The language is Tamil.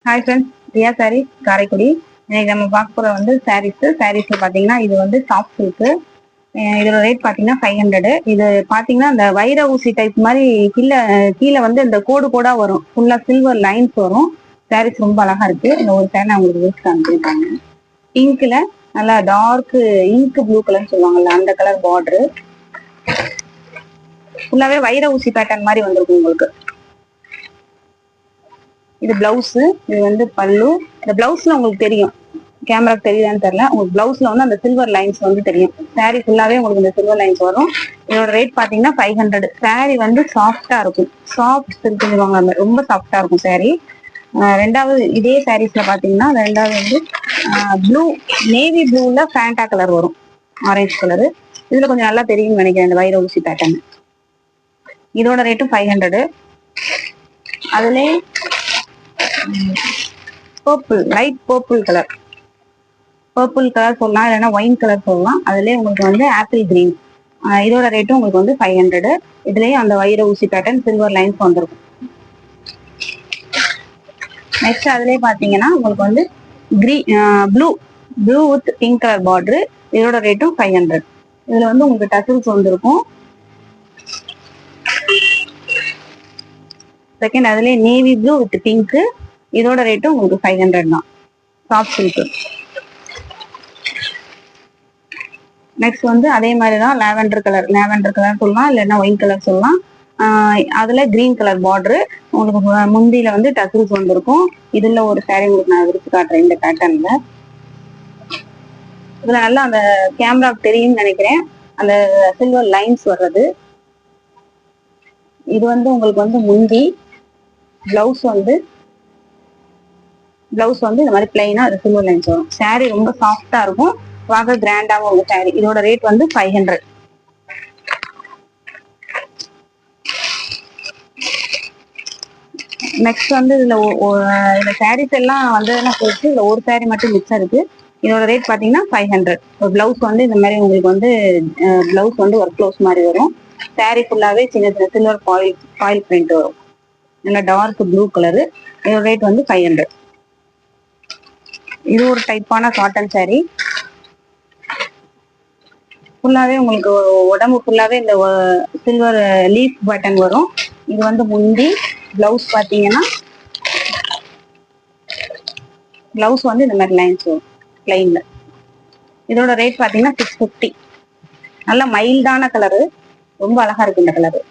Hi friends, Riya Sarees Karaikudi. இன்னைக்கு நம்ம பார்க்க போகிற வந்து சாரீஸ்ல பார்த்தீங்கன்னா இது வந்து சாஃப்ட் சில்க்கு. இதோட ரேட் பார்த்தீங்கன்னா 500. இது பார்த்தீங்கன்னா அந்த வைர ஊசி டைப் மாதிரி கீழே வந்து இந்த கோடு கோடா வரும். ஃபுல்லாக சில்வர் லைன்ஸ் வரும். சாரீஸ் ரொம்ப அழகா இருக்கு. இந்த ஒரு சாரி நான் உங்களுக்கு யூஸ் காமிச்சிருக்காங்க. பிங்க்ல நல்லா டார்க் இங்க் ப்ளூ கலர்னு சொல்லுவாங்கல்ல, அந்த கலர் பார்டரு. ஃபுல்லாவே வைர ஊசி பேட்டர்ன் மாதிரி வந்திருக்கும் உங்களுக்கு. இது பிளவுஸ், இது வந்து பல்லு. இந்த பிளவுஸ்ல உங்களுக்கு தெரியும், கேமராக்கு தெரியுதான்னு தெரியல, உங்களுக்கு பிளவுஸ்ல வந்து அந்த சில்வர் லைன்ஸ் வந்து தெரியும். சாரி ஃபுல்லாவே உங்களுக்கு இந்த சில்வர் லைன்ஸ் வரும். இதோட ரேட் பாத்தீங்கன்னா 500. சாரி வந்து சாஃப்டா இருக்கும், சாஃப்ட் சில்க் சொல்லுவாங்க, ரொம்ப சாஃப்டா இருக்கும் சாரி. ரெண்டாவது இதே சாரீஸ்ல பாத்தீங்கன்னா ரெண்டாவது வந்து ப்ளூ, நேவி ப்ளூல ஃபேண்டா கலர் வரும், ஆரஞ்சு கலரு. இதுல கொஞ்சம் நல்லா தெரியும்னு நினைக்கிறேன் இந்த வைர ஊசி பேட்டர்ன். இதோட ரேட்டும் 500. அதுலயே பர்பிள், லைட் பர்பிள் கலர் சொல்லலாம், இல்லைன்னா ஒயின் கலர் சொல்லலாம். அதுலயே உங்களுக்கு வந்து ஆப்பிள் கிரீன். இதோட ரேட்டும் உங்களுக்கு வந்து 500. இதுலயும் அந்த வைர ஊசி பேட்டர்ன் சில்வர் லைன்ஸ் வந்திருக்கும். நெக்ஸ்ட் அதுலயே பாத்தீங்கன்னா உங்களுக்கு வந்து blue with pink colour border. இதோட ரேட்டும் 500. இதுல வந்து உங்களுக்கு டசில்ஸ் வந்திருக்கும். செகண்ட் அதுலயே நேவி ப்ளூ வித் பிங்க். இதோட ரேட்டும் உங்களுக்கு 500 தான், சாஃப்ட் சில்க். நெக்ஸ்ட் வந்து அதே மாதிரி தான் லாவெண்டர் கலர் சொல்லலாம், இல்லைன்னா ஒயிட் கலர் சொல்லலாம். அதுல கிரீன் கலர் பார்டரு. உங்களுக்கு முந்தியில வந்து டசில்ஸ் வந்திருக்கும். இதுல ஒரு சாரி உங்களுக்கு நான் விரிச்சு காட்டுறேன் இந்த பேட்டர்ன்ல. இதுல நல்லா அந்த கேமராக்கு தெரியும்னு நினைக்கிறேன், அந்த சில்வர் லைன்ஸ் வர்றது. இது வந்து உங்களுக்கு வந்து முந்தி. பிளவுஸ் வந்து இந்த மாதிரி பிளைனா அது சில்வர் லைன்ஸ் வரும். சாரி ரொம்ப சாஃப்டா இருக்கும், பார்க்க கிராண்டாவும் உங்க சாரி. இதோட ரேட் வந்து 500. நெக்ஸ்ட் வந்து இதுல சாரீஸ் எல்லாம் வந்து போயிட்டு இதுல ஒரு சாரி மட்டும் மிச்சம் இருக்கு. இதோட ரேட் பாத்தீங்கன்னா 500. பிளவுஸ் வந்து இந்த மாதிரி உங்களுக்கு வந்து பிளவுஸ் வந்து ஒர்க் ப்ளவுஸ் மாதிரி வரும். சாரி ஃபுல்லாவே சின்ன சின்ன சில்வர் ஃபாயில் பிரிண்ட் வரும், நல்ல டார்க் ப்ளூ கலரு. இதோட ரேட் வந்து 500. இது ஒரு டைப்பான காட்டன் சாரி. ஃபுல்லாவே உங்களுக்கு உடம்பு ஃபுல்லாவே இந்த சில்வர் லீஃப் பட்டன் வரும். இது வந்து முந்தி. பிளவுஸ் பாத்தீங்கன்னா பிளவுஸ் வந்து இந்த மாதிரி லைன்ஸ் வரும் பிளைன்ல. இதோட ரேட் பாத்தீங்கன்னா 650. நல்ல மைல்டான கலரு, ரொம்ப அழகா இருக்கு இந்த கலரு.